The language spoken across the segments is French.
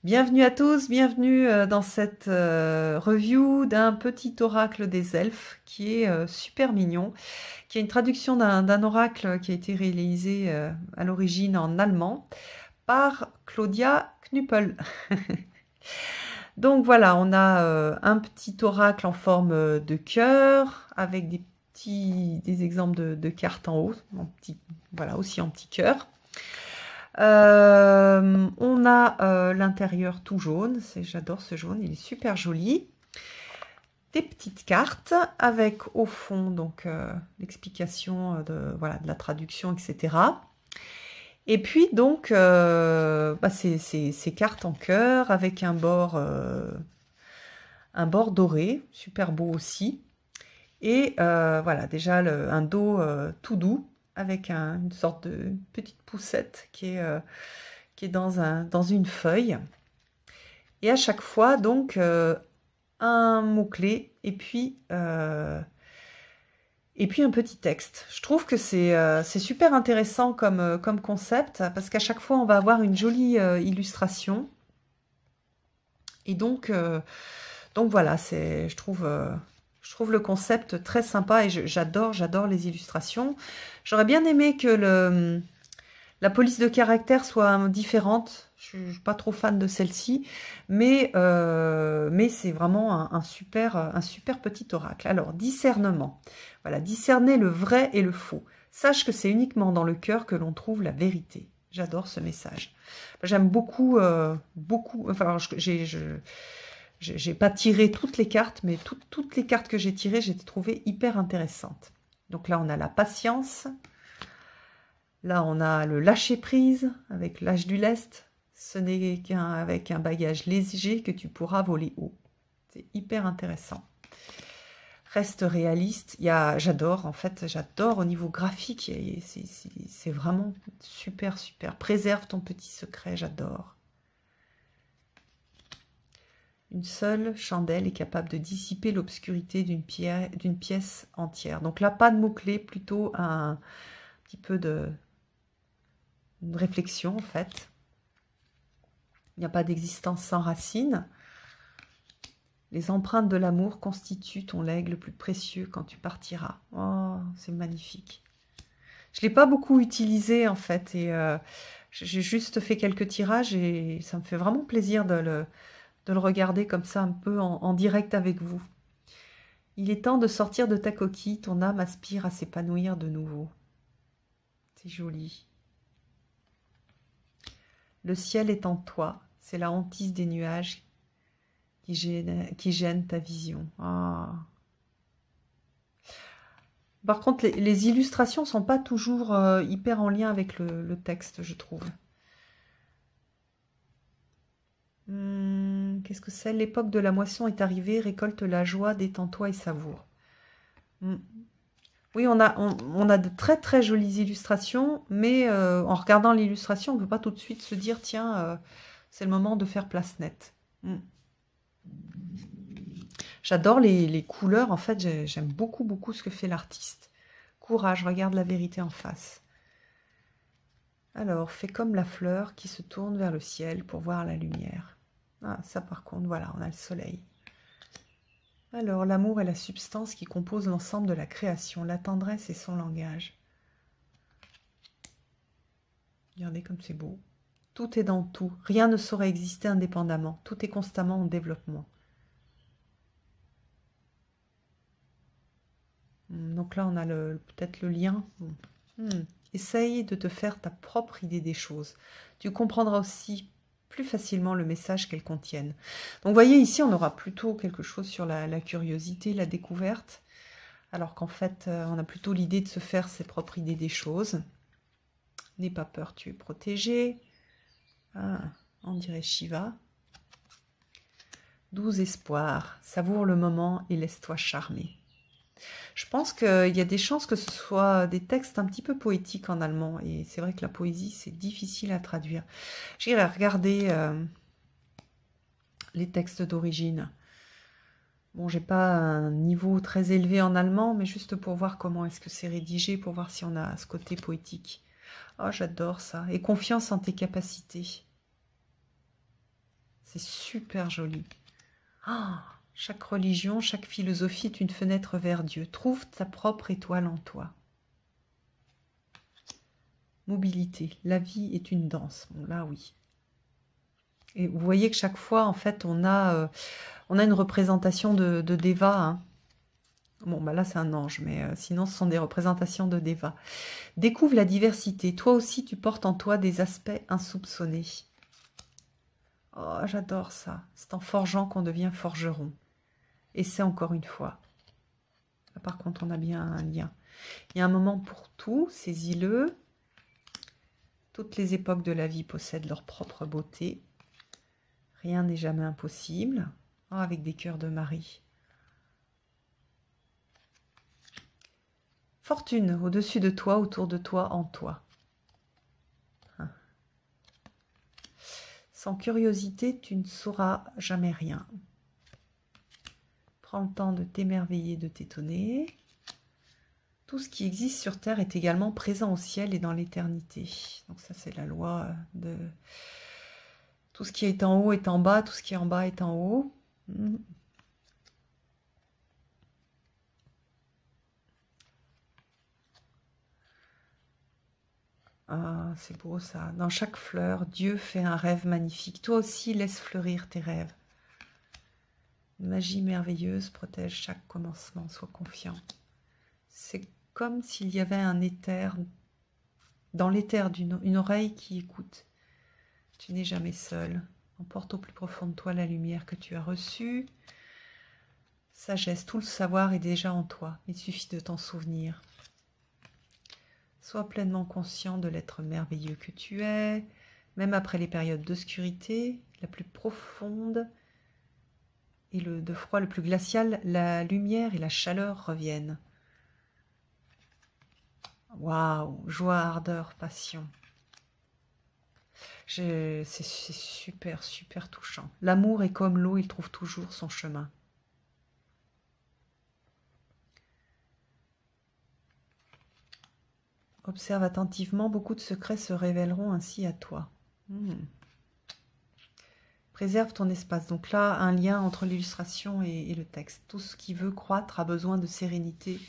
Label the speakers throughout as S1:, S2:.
S1: Bienvenue à tous, bienvenue dans cette review d'un petit oracle des elfes qui est super mignon, qui est une traduction d'un oracle qui a été réalisé à l'origine en allemand par Claudia Knuppel. Donc voilà, on a un petit oracle en forme de cœur avec des exemples de cartes en haut, voilà, aussi en petit cœur. On a l'intérieur tout jaune, j'adore ce jaune, il est super joli. Des petites cartes avec au fond donc l'explication de la traduction, etc. Et puis donc ces cartes en cœur avec un bord doré, super beau aussi. Et voilà, déjà un dos tout doux avec une sorte de petite poussette qui est dans une feuille. Et à chaque fois, donc, un mot-clé et puis un petit texte. Je trouve que c'est super intéressant comme concept parce qu'à chaque fois, on va avoir une jolie illustration. Et donc voilà, je trouve le concept très sympa et j'adore les illustrations. J'aurais bien aimé que la police de caractère soit différente. Je ne suis pas trop fan de celle-ci, mais c'est vraiment un super petit oracle. Alors, discernement. Voilà, discerner le vrai et le faux. Sache que c'est uniquement dans le cœur que l'on trouve la vérité. J'adore ce message. J'aime beaucoup, enfin, alors, j'ai pas tiré toutes les cartes, mais toutes les cartes que j'ai tirées, j'ai trouvé hyper intéressantes. Donc là, on a la patience. Là, on a le lâcher-prise avec l'âge du lest. Ce n'est qu'avec un bagage léger que tu pourras voler haut. C'est hyper intéressant. Reste réaliste. J'adore, en fait, j'adore au niveau graphique. C'est vraiment super. Préserve ton petit secret, j'adore. Une seule chandelle est capable de dissiper l'obscurité d'une pièce entière. Donc là, pas de mots-clés, plutôt un petit peu une réflexion, en fait. Il n'y a pas d'existence sans racines. Les empreintes de l'amour constituent ton legs le plus précieux quand tu partiras. Oh, c'est magnifique. Je ne l'ai pas beaucoup utilisé, en fait, et j'ai juste fait quelques tirages, et ça me fait vraiment plaisir de le regarder comme ça, un peu en direct avec vous. Il est temps de sortir de ta coquille, ton âme aspire à s'épanouir de nouveau. C'est joli. Le ciel est en toi, c'est la hantise des nuages qui gêne ta vision. Ah. Par contre, les illustrations sont pas toujours hyper en lien avec le texte, je trouve. Qu'est-ce que c'est? L'époque de la moisson est arrivée, récolte la joie, détends-toi et savoure. Oui, on a de très jolies illustrations, mais en regardant l'illustration, on ne peut pas tout de suite se dire, tiens, c'est le moment de faire place nette. J'adore les couleurs, en fait, j'aime beaucoup ce que fait l'artiste. Courage, regarde la vérité en face. Alors, fais comme la fleur qui se tourne vers le ciel pour voir la lumière. Ah, ça par contre, voilà, on a le soleil. Alors, l'amour est la substance qui compose l'ensemble de la création. La tendresse est son langage. Regardez comme c'est beau. Tout est dans tout. Rien ne saurait exister indépendamment. Tout est constamment en développement. Donc là, on a peut-être le lien. Essaye de te faire ta propre idée des choses. Tu comprendras aussi plus facilement le message qu'elles contiennent. Donc vous voyez, ici, on aura plutôt quelque chose sur la curiosité, la découverte, alors qu'en fait, on a plutôt l'idée de se faire ses propres idées des choses. N'aie pas peur, tu es protégé. Ah, on dirait Shiva. Doux espoir, savoure le moment et laisse-toi charmer. Je pense qu'il y a des chances que ce soit des textes un petit peu poétiques en allemand. Et c'est vrai que la poésie, c'est difficile à traduire. J'irai regarder les textes d'origine. Bon, j'ai pas un niveau très élevé en allemand, mais juste pour voir comment est-ce que c'est rédigé, pour voir si on a ce côté poétique. Oh, j'adore ça. Et confiance en tes capacités. C'est super joli. Oh, chaque religion, chaque philosophie est une fenêtre vers Dieu. Trouve ta propre étoile en toi. Mobilité. La vie est une danse. Bon, là, oui. Et vous voyez que chaque fois, en fait, on a une représentation de Deva. Hein. Bon, bah là, c'est un ange, mais sinon, ce sont des représentations de Deva. Découvre la diversité. Toi aussi, tu portes en toi des aspects insoupçonnés. Oh, j'adore ça. C'est en forgeant qu'on devient forgeron. Et c'est encore une fois. Là, par contre, on a bien un lien. Il y a un moment pour tout, saisis-le. Toutes les époques de la vie possèdent leur propre beauté. Rien n'est jamais impossible. Oh, avec des cœurs de Marie. Fortune, au-dessus de toi, autour de toi, en toi. Sans curiosité, tu ne sauras jamais rien. Prends le temps de t'émerveiller, de t'étonner. Tout ce qui existe sur Terre est également présent au ciel et dans l'éternité. Donc ça, c'est la loi de... Tout ce qui est en haut est en bas, tout ce qui est en bas est en haut. Ah, c'est beau ça. Dans chaque fleur, Dieu fait un rêve magnifique. Toi aussi, laisse fleurir tes rêves. Une magie merveilleuse protège chaque commencement. Sois confiant. C'est comme s'il y avait un éther, dans l'éther une oreille qui écoute. Tu n'es jamais seul. Emporte au plus profond de toi la lumière que tu as reçue. Sagesse, tout le savoir est déjà en toi. Il suffit de t'en souvenir. Sois pleinement conscient de l'être merveilleux que tu es, même après les périodes d'obscurité, la plus profonde et de froid le plus glacial, la lumière et la chaleur reviennent. Waouh, joie, ardeur, passion. C'est super, super touchant. L'amour est comme l'eau, il trouve toujours son chemin. Observe attentivement, beaucoup de secrets se révéleront ainsi à toi. Préserve ton espace. Donc là, un lien entre l'illustration et le texte. Tout ce qui veut croître a besoin de sérénité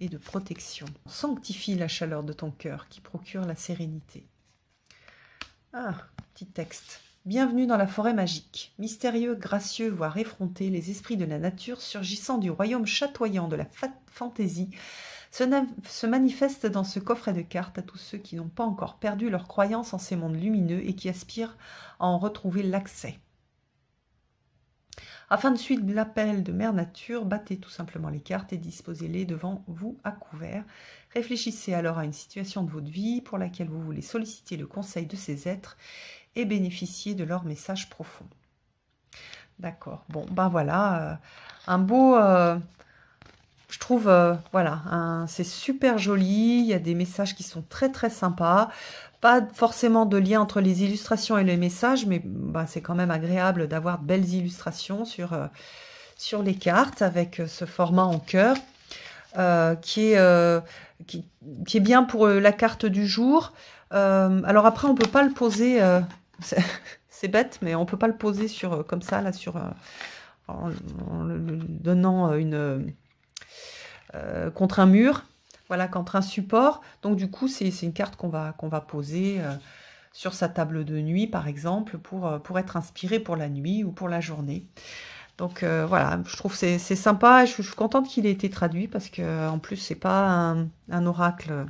S1: et de protection. Sanctifie la chaleur de ton cœur qui procure la sérénité. Ah, petit texte. Bienvenue dans la forêt magique. Mystérieux, gracieux, voire effrontés, les esprits de la nature surgissant du royaume chatoyant de la fantaisie se manifeste dans ce coffret de cartes à tous ceux qui n'ont pas encore perdu leur croyance en ces mondes lumineux et qui aspirent à en retrouver l'accès. Afin de suivre l'appel de Mère Nature, battez tout simplement les cartes et disposez-les devant vous à couvert. Réfléchissez alors à une situation de votre vie pour laquelle vous voulez solliciter le conseil de ces êtres et bénéficier de leur message profond. D'accord, bon, ben voilà, un beau... je trouve, voilà, c'est super joli, il y a des messages qui sont très très sympas, pas forcément de lien entre les illustrations et les messages, mais bah, c'est quand même agréable d'avoir de belles illustrations sur les cartes avec ce format en cœur qui est bien pour la carte du jour. Alors après, on peut pas le poser, c'est bête, mais on peut pas le poser sur comme ça, là, en le donnant contre un mur, voilà, contre un support. Donc du coup, c'est une carte qu'on va poser sur sa table de nuit, par exemple, pour être inspiré pour la nuit ou pour la journée. Donc voilà, je trouve que c'est sympa. Je suis contente qu'il ait été traduit parce que en plus, c'est pas un oracle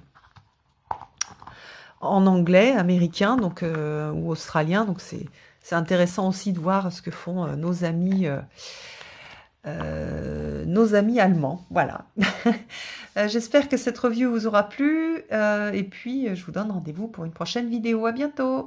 S1: en anglais, américain, donc ou australien. Donc c'est intéressant aussi de voir ce que font nos amis allemands. Voilà. J'espère que cette review vous aura plu et puis je vous donne rendez-vous pour une prochaine vidéo. À bientôt.